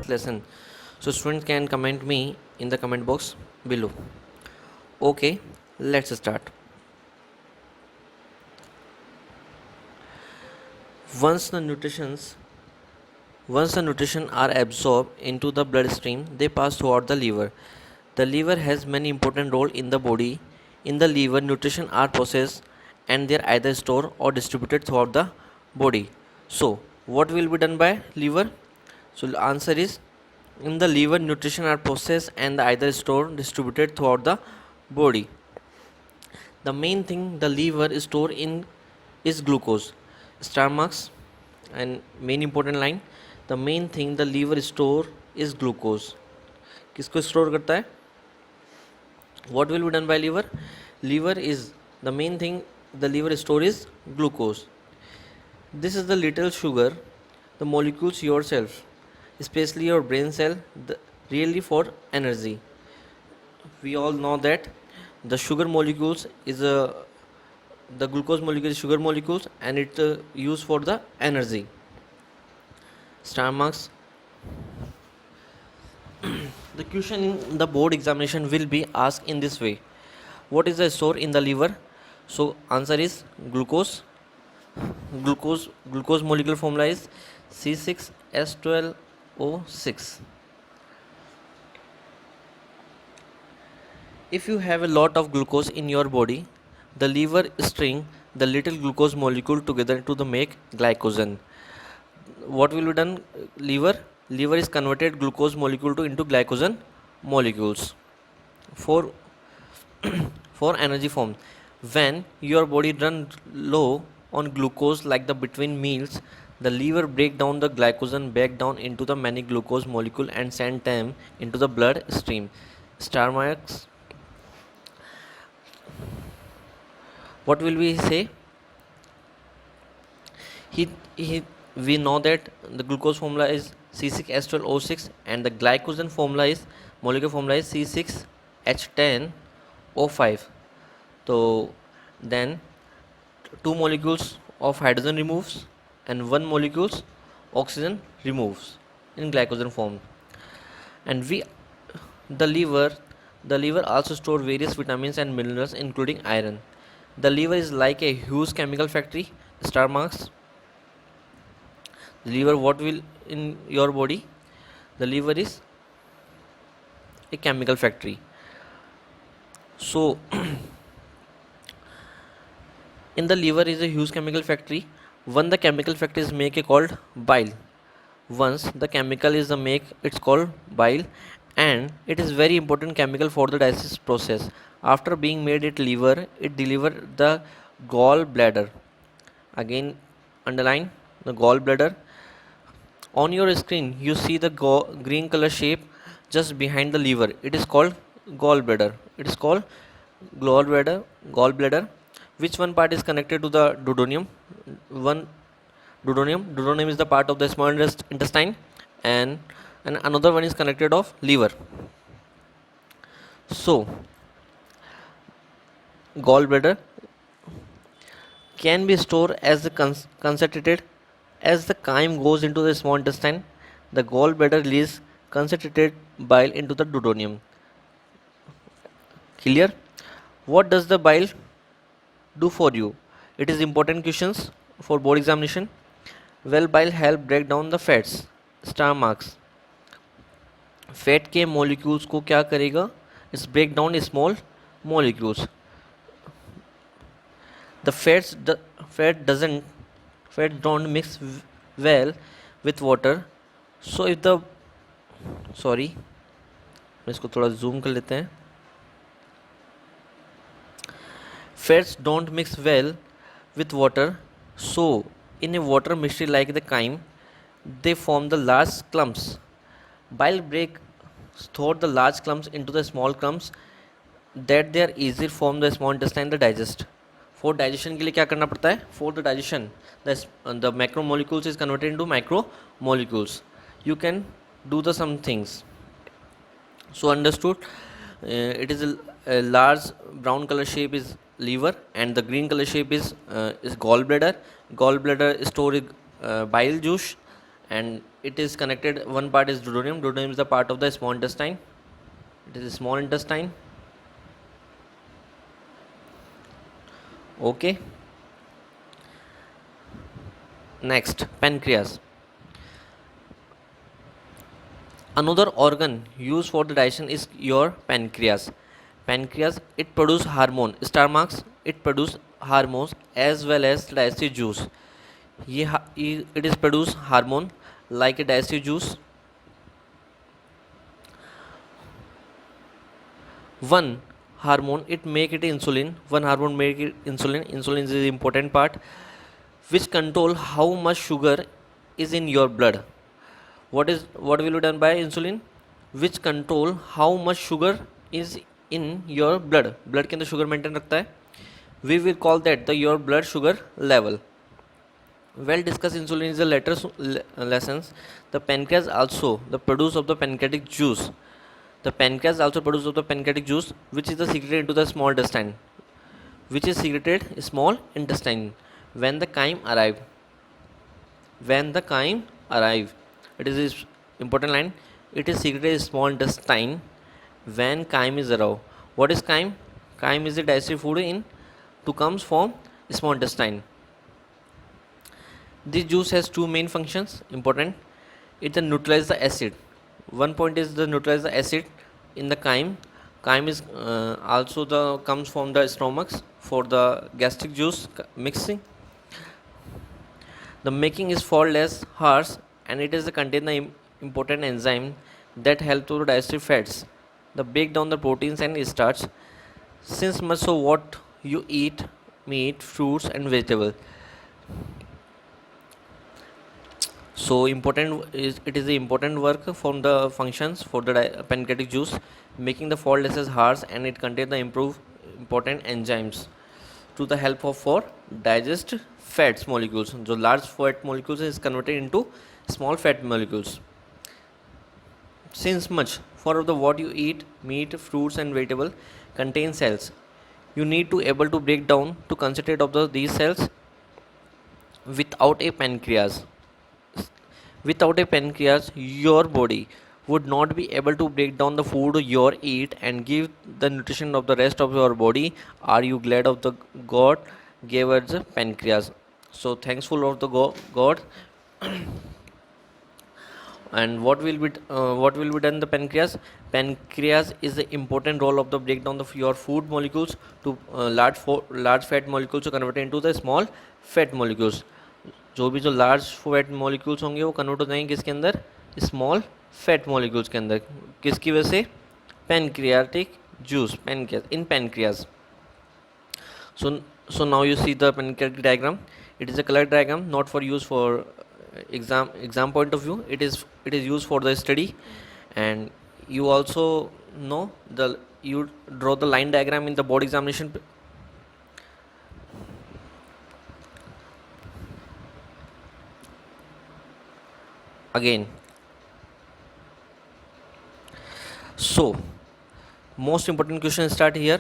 10th lesson. So students can comment me in the comment box below. Okay, let's start. Once the nutritions Once the nutrition are absorbed into the bloodstream, they pass throughout the liver. The liver has many important roles in the body. In the liver, nutrition are processed and they are either stored or distributed throughout the body. So, what will be done by liver? So, the answer is in the liver, nutrition are processed and either stored, distributed throughout the body. The main thing the liver is stored in is glucose. Star marks and main important line. The main thing the liver store is glucose. किसको store करता है? What will be done by liver? Liver is the main thing the liver store is glucose. This is the little sugar, the molecules yourself, especially your brain cell, really for energy. We all know that the sugar molecules is the glucose molecule is sugar molecules and it used for the energy. Star marks. The question in the board examination will be asked in this way: what is the store in the liver? So answer is glucose. Glucose molecular formula is C6H12O6. If you have a lot of glucose in your body, the liver string the little glucose molecule together to the make glycogen. What will be done? Liver is converted glucose molecule into glycogen molecules for for energy form. When your body run low on glucose like the between meals, the liver break down the glycogen back down into the many glucose molecule and send them into the blood stream. Star marks. What will we say? We know that the glucose formula is C6H12O6 and the glycogen formula is molecular formula is C6H10O5. So then two molecules of hydrogen removes and one molecules oxygen removes in glycogen form. And the liver the liver also store various vitamins and minerals including iron. The liver is like a huge chemical factory. Star marks. The liver, what will in your body? The liver is a chemical factory. So in the liver is a huge chemical factory. When the chemical factory is make a called bile. Once the chemical is the make, it's called bile, and it is very important chemical for the digestive process. After being made it liver, it deliver the gallbladder. Again, underline the gallbladder. On your screen, you see the green color shape just behind the liver. It is called gallbladder. It is called gallbladder. Gallbladder. Which one part is connected to the duodenum? Duodenum is the part of the small intestine, and another one is connected of liver. So gallbladder can be stored as the concentrated as the chyme goes into the small intestine. The gallbladder releases concentrated bile into the duodenum. Clear? What does the bile do for you? It is important questions for board examination. Well, bile help break down the fats. Star marks. Fat के molecules को क्या करेगा? It's break down small molecules. The fat don't mix well with water. So if the sorry, मैं इसको थोड़ा zoom कर लेते हैं. Fats don't mix well with water. So in a water mixture like the chyme, they form the large clumps. Bile break through the large clumps into the small clumps that they are easier from the small intestine to digest. For digestion के लिए क्या करना पड़ता है? For the digestion, the macromolecules is converted into micromolecules. You can do the some things. So understood. It is a large brown color shape is liver, and the green color shape is gallbladder. Gallbladder store bile juice, and it is connected. One part is duodenum. Duodenum is the part of the small intestine. It is a small intestine. Okay. Next, pancreas. Another organ used for the digestion is your pancreas. Pancreas, it produces hormone. Star marks, it produces hormones as well as digestive juice. It is produce hormone like a digestive juice. One hormone, it make it insulin. One hormone make it insulin. Insulin is the important part which control how much sugar is in your blood. What will be done by insulin? Which control how much sugar is in your blood. Blood के अंदर sugar maintain रखता है. We will call that the your blood sugar level. Well discussed insulin is the later lessons. The pancreas also the produce of the pancreatic juice. The pancreas also produce of the pancreatic juice, which is secreted into the small intestine. Which is secreted small intestine when the chyme arrive. When the chyme arrive, it is this important line. It is secreted in small intestine when chyme is arrive. What is chyme? Chyme is the digestive food in to comes from small intestine. This juice has two main functions. Important. It neutralizes the acid. One point is the neutralize the acid in the chyme. Chyme is also the comes from the stomach for the gastric juice mixing. The making is far less harsh, and it is contain the important enzyme that help to digestive fats. The break down the proteins and starch. Since much so what you eat, meat, fruits and vegetable. So important is it is the important work from the functions for the pancreatic juice, making the fault less harsh, and it contains the improved important enzymes to the help of for digest fats molecules. So large fat molecules is converted into small fat molecules. Since much for the what you eat, meat, fruits and vegetable contain cells, you need to able to break down to concentrate of these cells. Without a pancreas, without a pancreas, your body would not be able to break down the food you eat and give the nutrition of the rest of your body. Are you glad of the God gave us a pancreas? So thankful of the God. And what will be done the pancreas? Pancreas is the important role of the breakdown of your food molecules to large fat molecules to convert into the small fat molecules. जो भी जो large fat molecules होंगे वो convert हो जाएंगे किसके अंदर? Small fat molecules के अंदर. किसकी वजह से? Pancreatic juice pancreas. So now you see the pancreatic diagram. It is a color diagram, not for use for exam point of view. It is used for the study, and you also know you draw the line diagram in the board examination. Again, so most important question start here.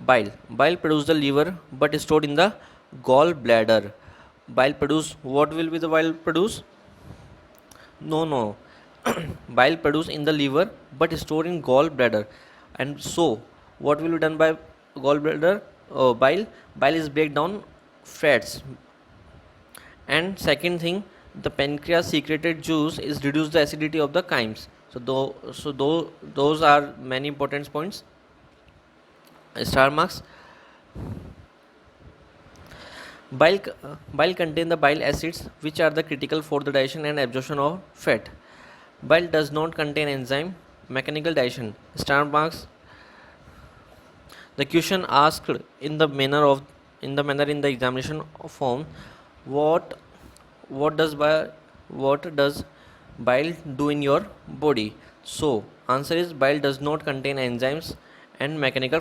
Bile produce the liver but stored in the gallbladder. Bile produce, what will be the bile produce? No. Bile produce in the liver but stored in gallbladder. And so what will be done by gallbladder? Bile is break down fats. And second thing, the pancreas secreted juice is reduce the acidity of the chymes. Those are many important points. Star marks. Bile contain the bile acids which are the critical for the digestion and absorption of fat. Bile does not contain enzyme mechanical digestion. Star marks. The question asked in the manner in the examination form, what does bile do in your body? So answer is bile does not contain enzymes and mechanical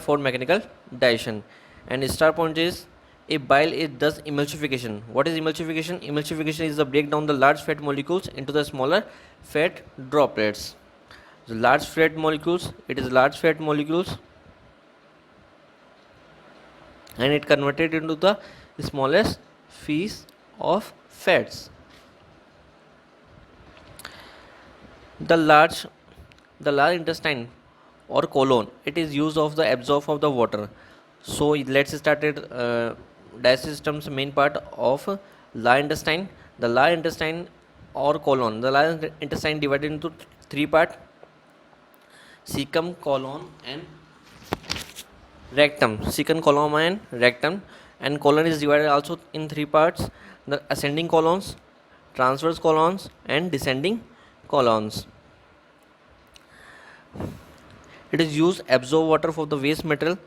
digestion. And star point is a bile it does emulsification. What is emulsification? Emulsification is the breakdown the large fat molecules into the smaller fat droplets. The large fat molecules, it is large fat molecules, and it converted into the smallest piece of fats. The large the large intestine or colon, it is used of the absorb of the water. So let's start it. Digestive system's main part of large intestine. The large intestine or colon. The large intestine divided into three parts: cecum, colon, and rectum. Cecum, colon, and rectum. And colon is divided also in three parts: the ascending colons, transverse colons, and descending colons. It is used absorb water for the waste material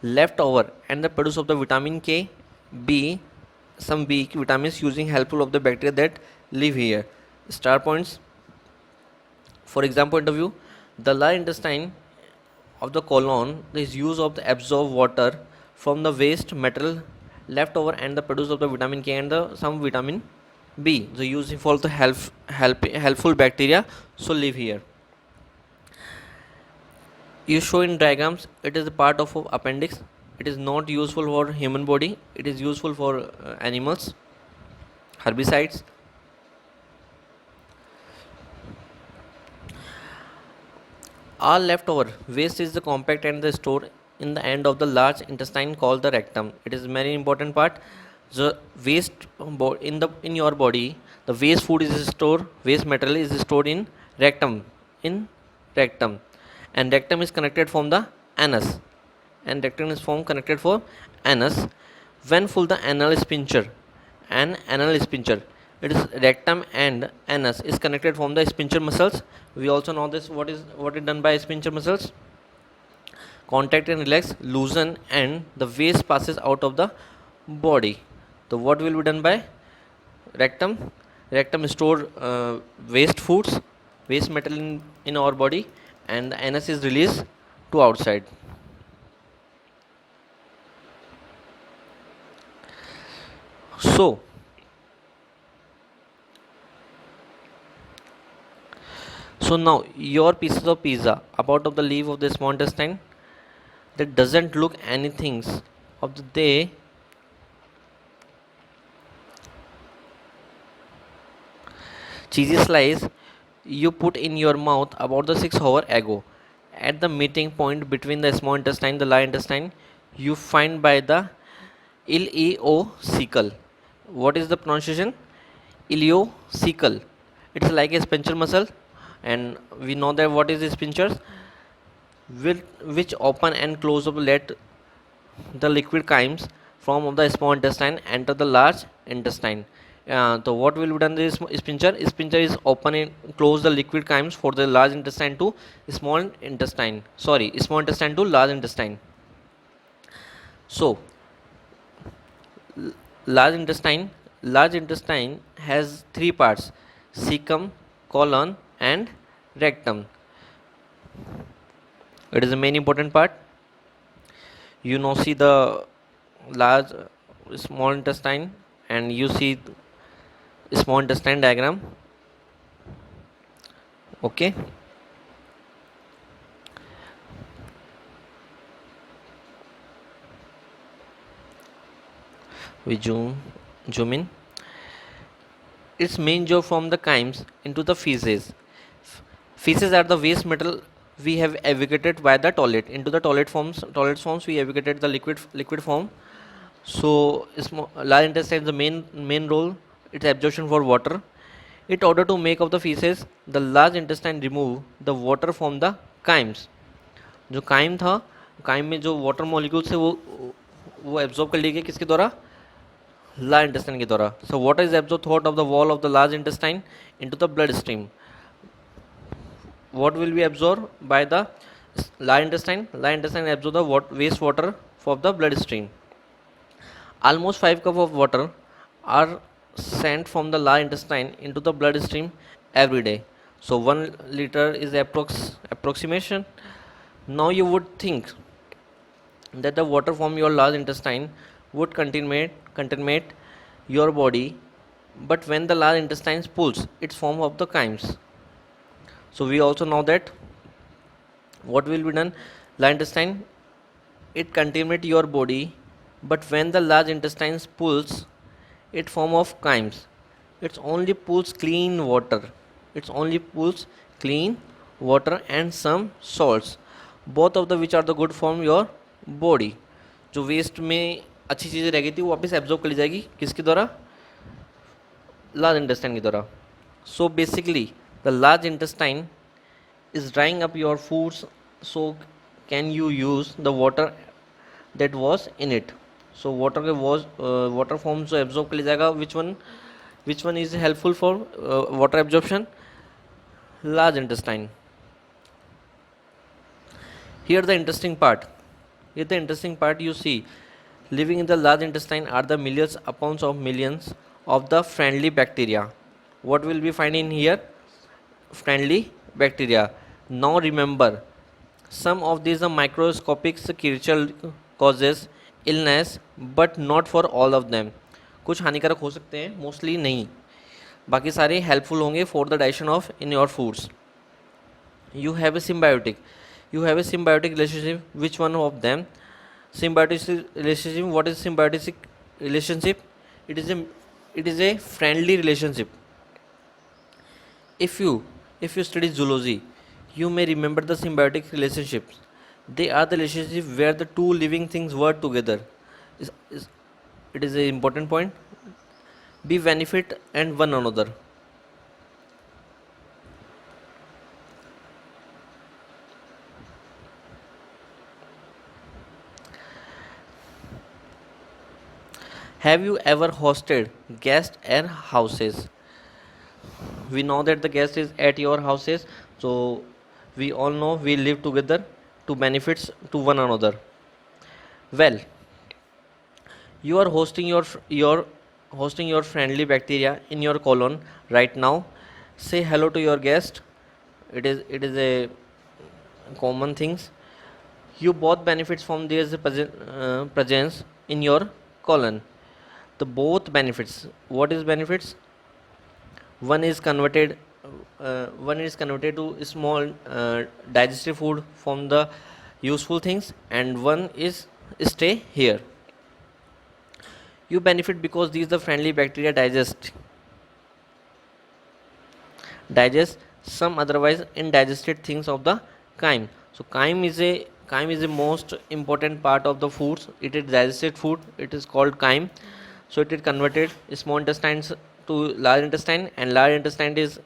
left over and the produce of the vitamin K, B, some B vitamins using helpful of the bacteria that live here. Star points. For example, interview, the large intestine of the colon is use of the absorb water from the waste material left over and the produce of the vitamin K and the some vitamin B. The using for the helpful bacteria so live here. You show in diagrams, it is a part of appendix. It is not useful for human body, it is useful for animals. Herbicides. All leftover waste is the compact and the stored in the end of the large intestine called the rectum. It is a very important part. The waste in your body, the waste food is stored, waste material is stored in rectum. In rectum, and rectum is connected from the anus, and rectum is formed connected for anus. When full the anal sphincter, and anal sphincter, it is rectum and anus is connected from the sphincter muscles. We also know this, what is done by sphincter muscles: contract and relax, loosen, and the waste passes out of the body. So what will be done by rectum? Rectum store waste foods, waste metal in our body, and the anus is released to outside. So now your pieces of pizza about of the leaf of the small intestine that doesn't look anything of the day cheesy slice you put in your mouth about the 6 hour ago. At the meeting point between the small intestine, the large intestine, you find by the ileocecal. What is the pronunciation? Ileocecal. It's like a sphincter muscle, and we know that what is the sphincter, which open and close up let the liquid chymes from the small intestine enter the large intestine. So what will be done this sphincter? Sphincter is open and close the liquid chymes for the large intestine to small intestine. Sorry, small intestine to large intestine. So large intestine has three parts: cecum, colon, and rectum. It is the main important part. You now see the large small intestine, and you see small intestine diagram. Okay, we zoom in. Its main job from the chymes into the feces. Feces are the waste material we have evacuated by the toilet into the toilet forms we evacuated the liquid form. So large intestine is the main role, its absorption for water. In order to make of the feces, the large intestine remove the water from the chymes. जो crime था, crime में जो water molecules है वो absorb कर लिए गए किसके द्वारा? लार्ज इंटेस्टाइन के द्वारा. So water is absorb through of the wall of the large intestine into the blood stream. What will be absorbed by the large intestine? Large intestine absorb the waste water from the blood stream. Almost 5 cups of water are sent from the large intestine into the blood stream every day. So 1 liter is approximation. Now you would think that the water from your large intestine would contaminate your body, but when the large intestine pulls its form of the chymes. So we also know that what will be done? Large intestine, it contaminate your body, but when the large intestine pulls it form of chymes, it only pulls clean water. It only pulls clean water and some salts, both of the which are the good from your body. जो waste में अच्छी चीज़ें रह गई थी वो वापस absorb कर ली जाएगी किसके द्वारा, लार्ज इंटेस्टाइन की द्वारा. So basically the large intestine is drying up your foods, so can you use the water that was in it. So water के water form जो absorb कर लिया जाएगा, which one is helpful for water absorption, large intestine. Here the interesting part, you see, living in the large intestine are the millions upon of millions of the friendly bacteria. What will be find in here? Friendly bacteria. Now remember, some of these are microscopic creature causes illness, but not for all of them. कुछ हानिकारक हो सकते हैं, mostly नहीं, बाकी सारे helpful होंगे for the digestion of in your foods. You have a symbiotic, relationship. Which one of them? Symbiotic relationship. What is symbiotic relationship? It is a friendly relationship. If you study zoology, you may remember the symbiotic relationships. They are the relationship where the two living things work together. It is an important point. Be benefit and one another. Have you ever hosted guests at houses? We know that the guest is at your houses, so we all know we live together to benefits to one another. Well, you are hosting your friendly bacteria in your colon right now. Say hello to your guest. It is a common things. You both benefits from their presence in your colon. The both benefits. What is benefits? One is converted to small digestive food from the useful things, and one is stay here. You benefit because these the friendly bacteria digest some otherwise indigested things of the chyme. So chyme is a most important part of the foods. It is digested food. It is called chyme. So it is converted small intestines to large intestine, and large intestine is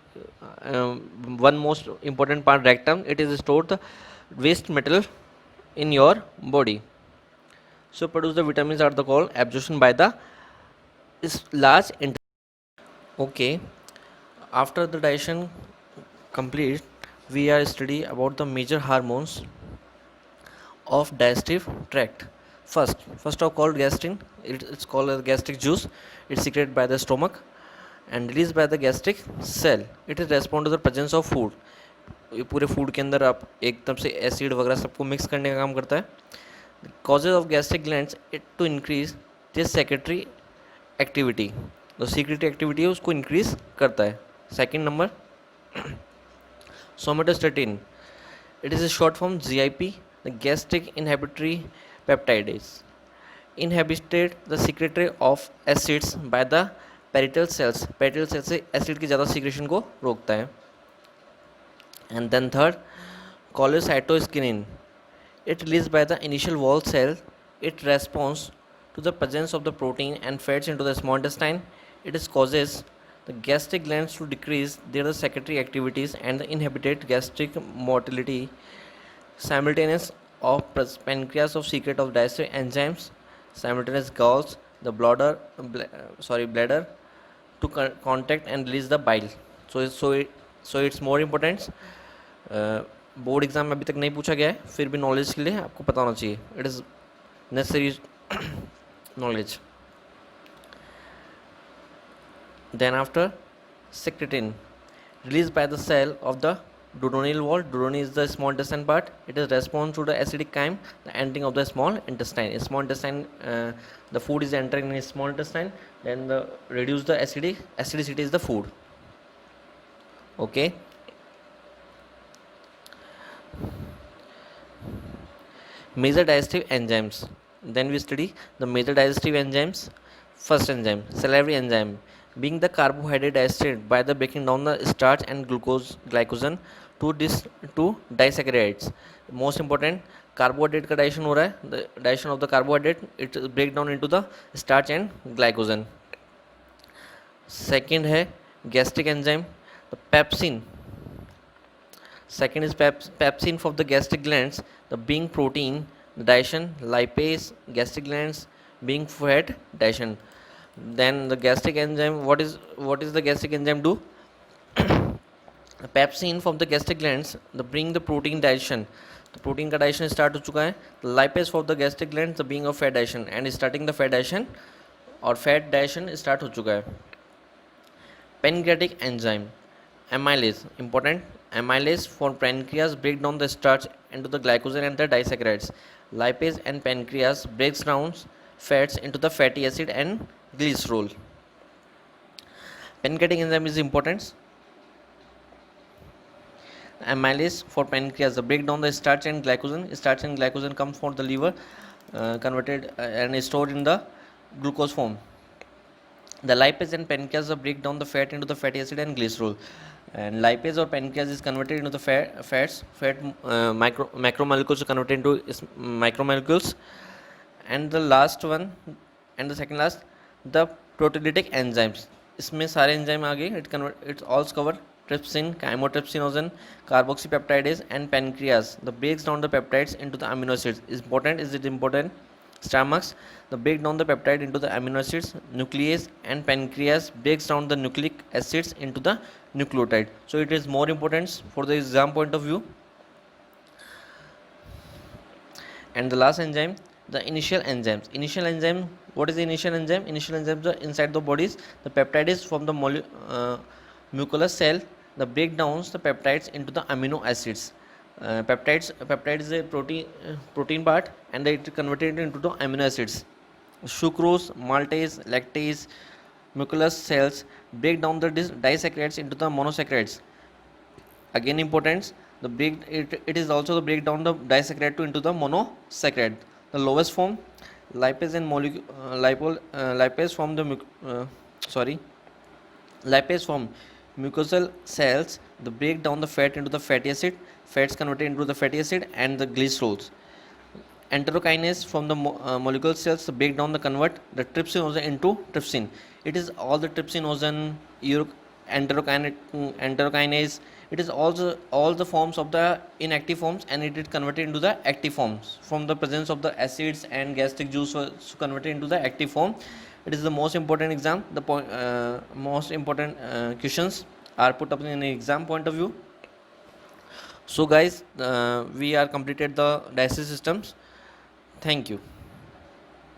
one most important part, rectum. It is stored the waste metal in your body. So produce the vitamins are the called absorption by the large intestine. Okay, after the digestion complete, we are study about the major hormones of digestive tract. First of all, gastrin. It's called as gastric juice. It's secreted by the stomach and released by the gastric cell. It is respond to the presence of food. ये पूरे food के अंदर आप एकदम से acid वगैरह सबको mix करने का काम करता है. Causes of gastric glands it to increase this secretory activity. जो सीक्रेटरी एक्टिविटी है उसको इंक्रीज करता है. Second number, somatostatin. It is a short form GIP, the gastric inhibitory peptidase. Inhibited the secretary of acids by the parietal cells. Parietal cells से acid की ज़्यादा secretion को रोकता है. And then third, cholecytoskinin. It released by the initial wall cell. It responds to the presence of the protein and fats into the small intestine. It is causes the gastric glands to decrease their secretory activities and the inhibited gastric motility. Simultaneous of pancreas of secret of digestive enzymes. Simultaneous gulls the bladder to contact and release the bile. So it's more important. Board exam में अभी तक नहीं पूछा गया है, फिर भी knowledge के लिए आपको पता होना चाहिए. It is necessary knowledge. Then after, secretin released by the cell of the duodenal wall. Duodenum is the small intestine part. It is response to the acidic chyme, the entering of the small intestine. Small intestine, the food is entering in small intestine. Then the reduce the acidity is the food. Okay. Major digestive enzymes. Then we study the major digestive enzymes. First enzyme, salivary enzyme. being the carbohydrate acid by the breaking down the starch and glycogen to to disaccharides. Most important, carbohydrate का digestion हो रहा है, the digestion of the carbohydrate it break down into the starch and glycogen. Second है gastric enzyme, the pepsin. Second is pepsin for the gastric glands, the being protein digestion, lipase gastric glands being fat digestion. Then the gastric enzyme, what is the gastric enzyme do? The pepsin from the gastric glands the bring the protein digestion. The protein का digestion start हो चुका है. The lipase for the gastric glands the being of fat digestion and starting the fat digestion और fat digestion start हो चुका है. Pancreatic enzyme, amylase important. Amylase for pancreas break down the starch into the glycogen and the disaccharides. Lipase and pancreas breaks down fats into the fatty acid and glycerol. Pancreatic enzyme is important. Amylase for pancreas the break down the starch and glycogen. Starch and glycogen come from the liver, converted and stored in the glucose form. The lipase and pancreas break down the fat into the fatty acid and glycerol. And lipase or pancreas is converted into the fat macromolecules are converted into micromolecules. And the last one and the second last, the proteolytic enzymes. इसमें सारे enzyme आ गए. It also cover trypsin, chymotrypsinogen, carboxypeptidase and pancreas. The breaks down the peptides into the amino acids. Is it important? Star marks. The break down the peptide into the amino acids. Nuclease and pancreas breaks down the nucleic acids into the nucleotide. So it is more important for the exam point of view. And the last enzyme, the initial enzymes. Initial enzyme, what is the initial enzyme? Initial enzymes are inside the bodies. The peptide is from the mucous cell. The breakdowns the peptides into the amino acids. Peptide is a protein part and it converted into the amino acids. Sucrose, maltase, lactase, mucous cells break down the disaccharides into the monosaccharides. Again important, it is also the break down the disaccharide into the monosaccharide. The lowest form, lipase and lipase from the lipase from mucosal cells. The break down the fat into the fatty acid. Fats converted into the fatty acid and the glycerols. Enterokinase from the molecular cells break down the convert the trypsinogen into trypsin. It is all the trypsinogen, enterokinase. It is also all the forms of the inactive forms and it is converted into the active forms from the presence of the acids and gastric juice was converted into the active form. It is the most important exam. The most important questions are put up in the exam point of view. So guys, we are completed the digestive systems. Thank you.